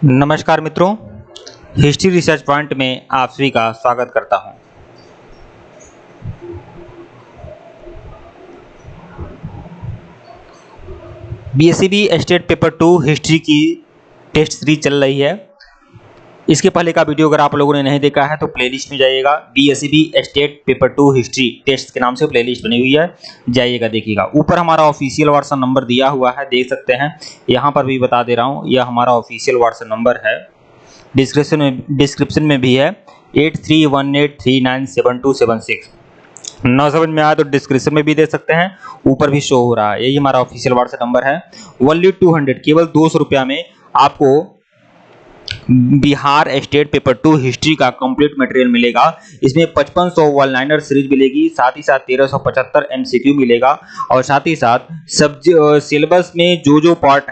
नमस्कार मित्रों, history research point में आप सभी का स्वागत करता हूं। बीएसईबी स्टेट पेपर 2 हिस्ट्री की टेस्ट सीरीज चल रही है। इसके पहले का वीडियो अगर आप लोगों ने नहीं देखा है तो प्लेलिस्ट में जाइएगा। BSEB state paper 2 history test के नाम से प्लेलिस्ट बनी हुई है, जाइएगा देखिएगा। ऊपर हमारा ऑफिशियल व्हाट्सएप नंबर दिया हुआ है, देख सकते हैं। यहाँ पर भी बता दे रहा हूँ, यह हमारा ऑफिशियल व्हाट्सएप नंबर है। डिस्क्रिप्शन में भी है 8318397276। ना समझ में आया तो डिस्क्रिप्शन में भी दे सकते हैं, ऊपर भी शो हो रहा है। यही हमारा ऑफिशियल व्हाट्सएप नंबर है। ओनली 200, केवल 200 रुपया में आपको बिहार स्टेट पेपर 2 हिस्ट्री का कंप्लीट मटेरियल मिलेगा। इसमें 5500 वन लाइनर सीरीज मिलेगी, साथ ही साथ 1375 एमसीक्यू मिलेगा, और साथ ही साथ सब सिलेबस में जो पार्ट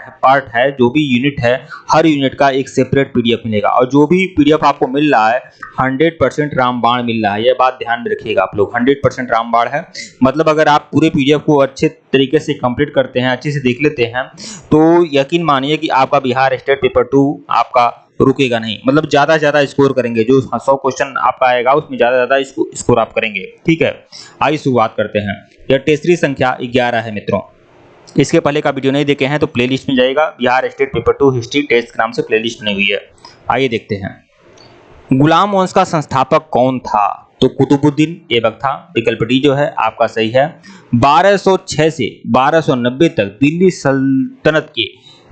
है, जो भी यूनिट है, हर यूनिट का एक सेपरेट पीडीएफ मिलेगा। और जो भी पीडीएफ आपको मिल रहा है 100% रामबाण मिल रहा है। यह बात ध्यान में रखिएगा आप लोग, 100% रामबाण है। मतलब अगर आप पूरे पीडीएफ को अच्छे तरीके से कंप्लीट करते हैं, अच्छे से देख लेते हैं, तो यकीन मानिए कि आपका बिहार स्टेट पेपर 2 आपका रुकेगा नहीं। मतलब ज्यादा से ज्यादा स्कोर करेंगे। जो 100 क्वेश्चन आपका आएगा उसमें ज्यादा से ज्यादा स्कोर आप करेंगे। ठीक है, आइए शुरुआत करते हैं। यह टेस्ट सीरीज संख्या 11 है मित्रों। इसके पहले का वीडियो नहीं देखे हैं तो प्लेलिस्ट में जाइएगा। Bihar state paper 2 history test के नाम से प्लेलिस्ट बनी हुई है, आइए देखते हैं। गुलाम वंश का संस्थापक कौन था? तो कुतुबुद्दीन ऐबक था। विकल्प डी जो है आपका सही है। 1206 से 1290 तक दिल्ली सल्तनत के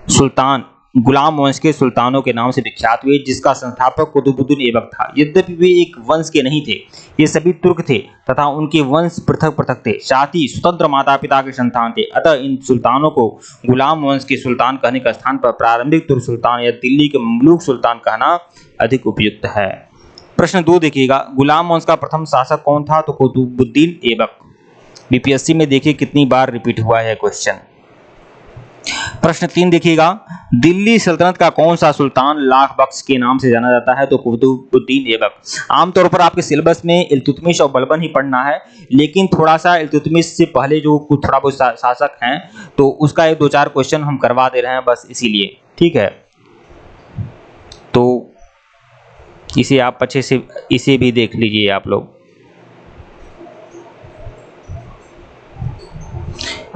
सुल्तान गुलाम वंश के सुल्तानों के नाम से विख्यात हुए, जिसका संस्थापक कुतुबुद्दीन ऐबक था। यद्यपि वे एक वंश के नहीं थे, ये सभी तुर्क थे तथा उनके वंश पृथक पृथक थे, साथ ही स्वतंत्र माता पिता के संतान थे। अतः इन सुल्तानों को गुलाम वंश के सुल्तान कहने के स्थान पर प्रारंभिक तुर्क सुल्तान या दिल्ली के ममलूक सुल्तान कहना अधिक उपयुक्त है। प्रश्न 2 देखिएगा, गुलाम वंश का प्रथम शासक कौन था? तो कुतुबुद्दीन ऐबक। बीपीएससी में देखिए कितनी बार रिपीट हुआ है क्वेश्चन। प्रश्न 3 देखिएगा, दिल्ली सल्तनत का कौन सा सुल्तान लाख बख्श के नाम से जाना जाता है? तो कुतुबुद्दीन ऐबक। आमतौर पर आपके सिलेबस में इल्तुतमिश और बलबन ही पढ़ना है, लेकिन थोड़ा सा इल्तुतमिश से पहले जो कुछ थोड़ा बहुत शासक हैं तो उसका एक 2-4 क्वेश्चन हम करवा दे रहे हैं बस इसीलिए। ठीक है, तो इसे आप अच्छे से इसे भी देख लीजिए आप लोग।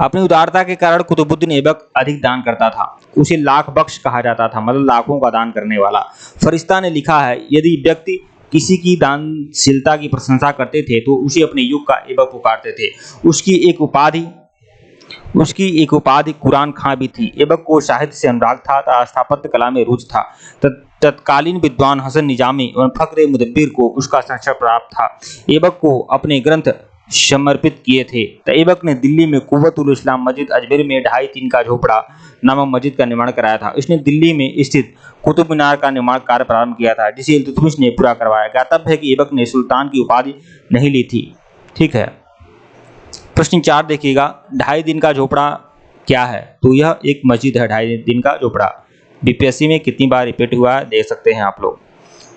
अपनी उदारता के कारण कुतुबुद्दीन ऐबक अधिक दान करता था। उसे लाख बख्श कहा जाता था, मतलब लाखों का दान करने वाला। फरिश्ता ने लिखा है, यदि व्यक्ति किसी की दानशीलता की प्रशंसा करते थे तो उसे अपने युग का ऐबक पुकारते थे। उसकी एक उपाधि कुरान खां भी थी। ऐबक को साहित्य से अनुराग था, स्थापत्य कला में रुचि था। तत्कालीन विद्वान हसन निजामी और फक्र मुदब्बिर को उसका संरक्षण प्राप्त था। ऐबक को अपने ग्रंथ समर्पित किए थे। ऐबक ने दिल्ली में कुव्वतुल इस्लाम मस्जिद, अजमेर में 2.5-3 का झोपड़ा नामक मस्जिद का निर्माण कराया था। इसने दिल्ली में स्थित कुतुब मीनार का निर्माण कार्य प्रारंभ किया था, जिसे इल्तुतमिश ने पूरा करवाया। ज्ञातव्य है कि ऐबक ने सुल्तान की उपाधि नहीं ली थी। ठीक है, प्रश्न 4 देखिएगा, 2.5 दिन का झोपड़ा क्या है? तो यह एक मस्जिद है, 2.5 दिन का झोपड़ा। बीपीएससी में कितनी बार रिपीट हुआ है देख सकते हैं आप लोग।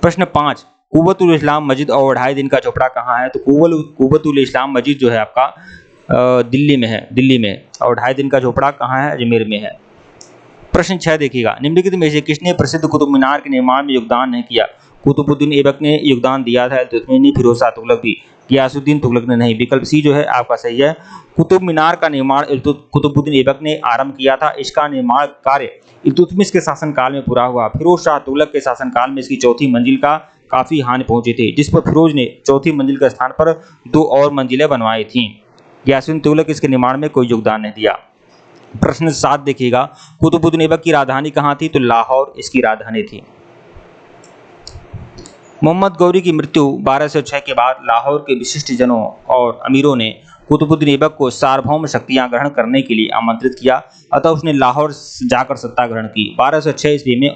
प्रश्न 5, कुव्वतुल इस्लाम मस्जिद और 2.5 दिन का झोपड़ा कहाँ है? तो कुव्वतुल इस्लाम मस्जिद जो है आपका दिल्ली में है, दिल्ली में। और 2.5 दिन का झोपड़ा कहाँ है? अजमेर में है। प्रश्न 6 देखिएगा, निम्नलिखित में से किसने प्रसिद्ध कुतुब मीनार के निर्माण में योगदान नहीं किया? कुतुबुद्दीन ऐबक ने योगदान दिया था, इल्तुतमिश ने, फिरोज शाह तुगलक भी, गियासुद्दीन तुगलक ने नहीं। विकल्प सी जो है आपका सही है। कुतुब मीनार का निर्माण कुतुबुद्दीन ऐबक ने आरंभ किया था। इसका निर्माण कार्य इल्तुतमिश के शासनकाल में पूरा हुआ। फिरोज शाह तुगलक के शासनकाल में इसकी चौथी मंजिल का काफी हानि पहुंची थी, जिस पर फिरोज ने चौथी मंजिल के स्थान पर 2 और मंजिलें बनवाई थीं। गियासुद्दीन तुगलक इसके निर्माण में कोई योगदान नहीं दिया। प्रश्न 7 देखिएगा, कुतुबुद्दीन ऐबक की राजधानी कहाँ थी? तो लाहौर इसकी राजधानी थी। मोहम्मद गौरी की मृत्यु 1206 के बाद लाहौर के विशिष्ट जनों और अमीरों ने कुतुबुद्दीन ऐबक को सार्वभौम शक्तियां ग्रहण करने के लिए आमंत्रित किया। अतः उसने लाहौर जाकर सत्ता ग्रहण की। 1206 ईस्वी में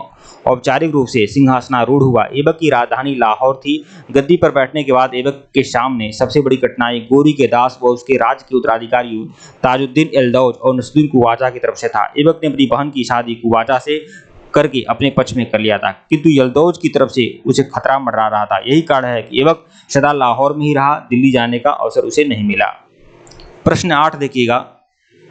औपचारिक रूप से सिंहासनारूढ़ हुआ। ऐबक की राजधानी लाहौर थी। गद्दी पर बैठने के बाद ऐबक के सामने सबसे बड़ी कठिनाई गोरी के दास व उसके राज्य के उत्तराधिकारी ताजुद्दीन एलदौज और नसरुद्दीन कुवाजा की तरफ से था। ऐबक ने अपनी बहन की शादी कुवाजा से करके अपने पक्ष में कर लिया था, किंतु यलदौज की तरफ से उसे खतरा मंडरा रहा था। यही कारण है कि ऐबक सदा लाहौर में ही रहा, दिल्ली जाने का अवसर उसे नहीं मिला। प्रश्न 8 देखिएगा,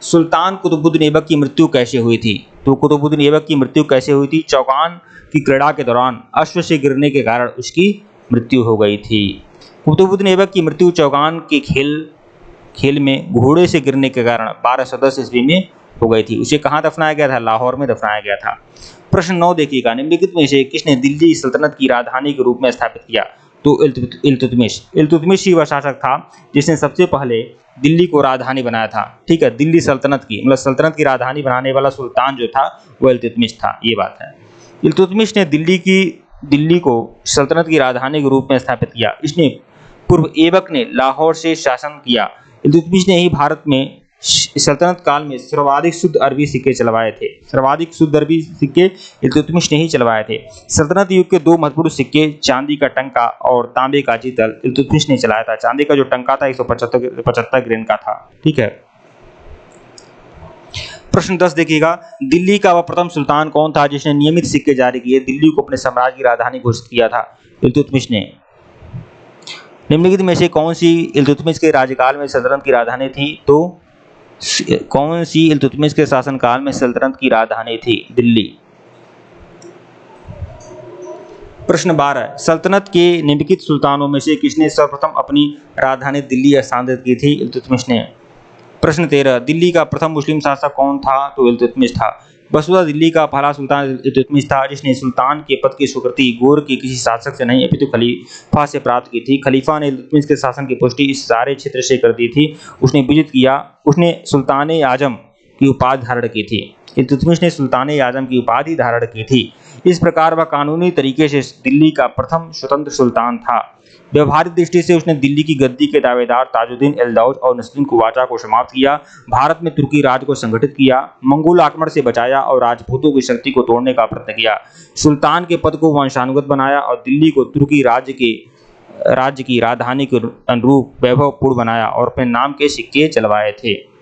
सुल्तान कुतुबुद्दीन ऐबक की मृत्यु कैसे हुई थी? तो कुतुबुद्दीन ऐबक की मृत्यु कैसे हुई थी? चौगान की क्रीड़ा के दौरान अश्व से गिरने के कारण उसकी मृत्यु हो गई थी। कुतुबुद्दीन ऐबक की मृत्यु चौगान के खेल में घोड़े से गिरने के कारण 1210 ईस्वी में हो गई थी। उसे कहाँ दफनाया गया था? लाहौर में दफनाया गया था। प्रश्न 9 देखिएगा, निम्नलिखित में से किसने दिल्ली सल्तनत की राजधानी के रूप में स्थापित किया? तो इल्तुतमिश। इल्तुतमिश ही वह शासक था जिसने सबसे पहले दिल्ली को राजधानी बनाया था। ठीक है, दिल्ली सल्तनत की मतलब सल्तनत की राजधानी बनाने वाला सुल्तान जो था वो इल्तुतमिश था, ये बात है। इल्तुतमिश ने दिल्ली को सल्तनत की राजधानी के रूप में स्थापित किया। इसने पूर्व ऐबक ने लाहौर से शासन किया। इल्तुतमिश ने ही भारत में सल्तनत काल में सर्वाधिक शुद्ध अरबी सिक्के चलवाए थे। सर्वाधिक शुद्ध अरबी सिक्के इल्तुतमिश ने ही चलवाए थे। सल्तनत युग के दो महत्वपूर्ण सिक्के, चांदी का टंका और तांबे का जीतल, इल्तुतमिश ने चलाया था। चांदी का जो टंका था 175 ग्रेन का था। ठीक है। प्रश्न 10 देखिएगा, दिल्ली का वह प्रथम सुल्तान कौन था जिसने नियमित सिक्के जारी किए, दिल्ली को अपने साम्राज्य की राजधानी घोषित किया था? इल्तुतमिश ने। निम्नलिखित में से कौन सी इल्तुतमिश के राज्यकाल में सल्तनत की राजधानी थी? तो कौन सी इल्तुतमिश के शासनकाल में सल्तनत की राजधानी थी? दिल्ली। प्रश्न 12, सल्तनत के निम्नलिखित सुल्तानों में से किसने सर्वप्रथम अपनी राजधानी दिल्ली स्थानांतरित की थी? इल्तुतमिश ने। प्रश्न 13, दिल्ली का प्रथम मुस्लिम शासक कौन था? तो इल्तुतमिश था। वसुधा दिल्ली का पहला सुल्तान इल्तुतमिश था जिसने सुल्तान के पद की स्वीकृति गोर के किसी शासक से नहीं अपितु खलीफा से प्राप्त की थी। खलीफा ने इल्तुतमिश के शासन की पुष्टि इस सारे क्षेत्र से कर दी थी। उसने विजित किया। उसने सुल्तान आजम की उपाधि धारण की थी। इल्तुतमिश ने सुल्तान आजम की उपाधि धारण की थी। इस प्रकार वह कानूनी तरीके से दिल्ली का प्रथम स्वतंत्र सुल्तान था। व्यवहारिक दृष्टि से उसने दिल्ली की गद्दी के दावेदार ताजुद्दीन एल-दौज और नसरुद्दीन कुवाचा को समाप्त किया। भारत में तुर्की राज को संगठित किया, मंगोल आक्रमण से बचाया और राजपूतों की शक्ति को तोड़ने का प्रयत्न किया। सुल्तान के पद को वंशानुगत बनाया और दिल्ली को तुर्की राज्य की राजधानी के अनुरूप वैभवपूर्ण बनाया और अपने नाम के सिक्के चलवाए थे।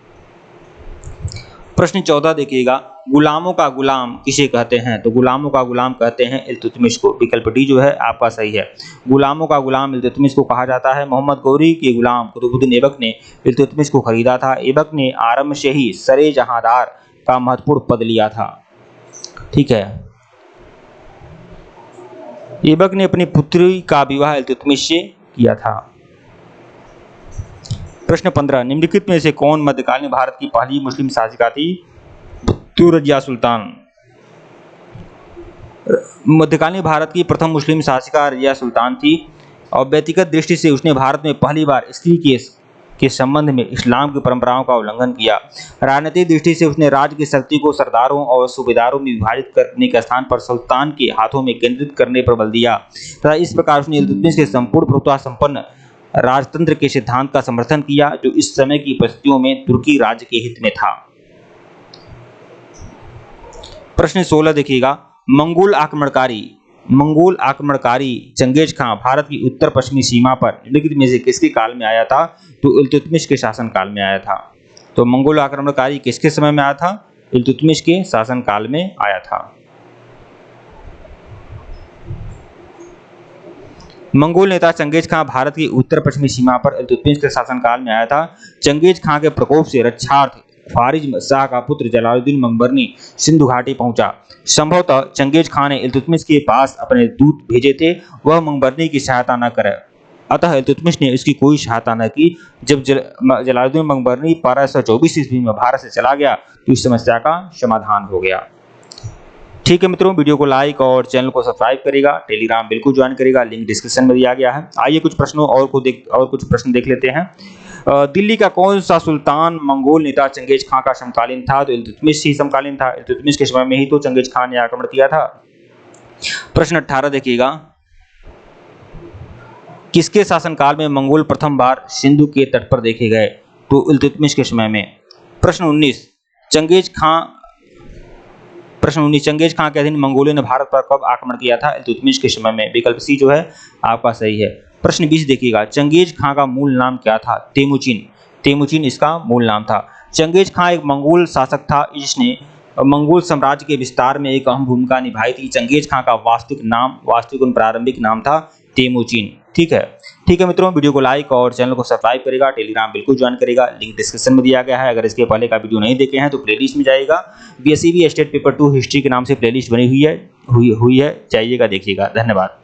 प्रश्न 14 देखिएगा, गुलामों का गुलाम किसे कहते हैं? तो गुलामों का गुलाम कहते हैं इल्तुतमिश को। विकल्प डी जो है आपका सही है। गुलामों का गुलाम इल्तुतमिश को कहा जाता है। मोहम्मद गौरी के गुलाम कुतुबुद्दीन ऐबक ने इल्तुतमिश को खरीदा था। ऐबक ने आरंभ से ही सरे जहांदार का महत्वपूर्ण पद लिया था। ठीक है, ऐबक ने अपनी पुत्री का विवाह इल्तुतमिश से किया था। प्रश्न 15, निम्नलिखित में से कौन मध्यकालीन भारत की पहली मुस्लिम शासिका थी? तो रजिया सुल्तान। मध्यकालीन भारत की प्रथम मुस्लिम शासिका रजिया सुल्तान थी और व्यक्तिगत दृष्टि से उसने भारत में पहली बार स्त्री के संबंध में इस्लाम की परंपराओं का उल्लंघन किया। राजनीतिक दृष्टि से उसने राज्य की शक्ति को सरदारों और सूबेदारों में विभाजित करने के स्थान पर सुल्तान के हाथों में केंद्रित करने पर बल दिया तथा इस प्रकार उसने इल्तुतमिश के संपूर्ण प्रभुत्व संपन्न राजतंत्र के सिद्धांत का समर्थन किया जो इस समय की परिस्थितियों में तुर्की राज्य के हित में था। प्रश्न 16 देखिएगा, मंगोल आक्रमणकारी चंगेज खां भारत की उत्तर पश्चिमी सीमा पर निम्नलिखित में से किसके काल में आया था? तो इल्तुतमिश के शासन काल में आया था। तो मंगोल आक्रमणकारी किसके समय में आया था? इल्तुतमिश के शासन काल में आया था। मंगोल नेता चंगेज खां भारत की उत्तर पश्चिमी सीमा पर इल्तुतमिश के शासनकाल में आया था। चंगेज खां के प्रकोप से रक्षार्थ फारिज शाह का पुत्र जलालुद्दीन मंगबरनी सिंधु घाटी पहुंचा। संभवतः चंगेज खां ने इल्तुतमिश के पास अपने दूत भेजे थे, वह मंगबरनी की सहायता न करे, अतः इल्तुतमिश ने इसकी कोई सहायता न की। जब जलालुद्दीन मंगबरनी 1224 ईस्वी में भारत से चला गया तो इस समस्या का समाधान हो गया। ठीक है मित्रों, वीडियो को लाइक और चैनल को सब्सक्राइब करेगा, टेलीग्राम बिल्कुल ज्वाइन करेगा, लिंक डिस्क्रिप्शन में दिया गया है। आइए कुछ प्रश्नों और कुछ प्रश्न देख लेते हैं। दिल्ली का कौन सा सुल्तान मंगोल नेता चंगेज खां का समकालीन था? तो इल्तुतमिश ही समकालीन था। इल्तुतमिश के समय में ही तो चंगेज खां ने आक्रमण किया था। प्रश्न 18 देखिएगा, किसके शासनकाल में मंगोल प्रथम बार सिंधु के तट पर देखे गए? तो इल्तुतमिश के समय में। प्रश्न 19, चंगेज खां के अधीन मंगोलियों ने भारत पर कब आक्रमण किया था? इल्तुतमिश के समय में। विकल्प सी जो है आपका सही है। प्रश्न 20 देखिएगा, चंगेज खां का मूल नाम क्या था? तेमुचिन इसका मूल नाम था। चंगेज खां एक मंगोल शासक था जिसने मंगोल साम्राज्य के विस्तार में एक अहम भूमिका निभाई थी। चंगेज खां का वास्तविक प्रारंभिक नाम था तेमुचिन। ठीक है, ठीक है मित्रों, वीडियो को लाइक और चैनल को सब्सक्राइब करेगा, टेलीग्राम बिल्कुल ज्वाइन करेगा, लिंक डिस्क्रिप्शन में दिया गया है। अगर इसके पहले का वीडियो नहीं देखे हैं तो प्लेलिस्ट में जाइएगा, बीएसईबी स्टेट पेपर 2 हिस्ट्री के नाम से प्लेलिस्ट बनी हुई है, जाइएगा देखिएगा। धन्यवाद।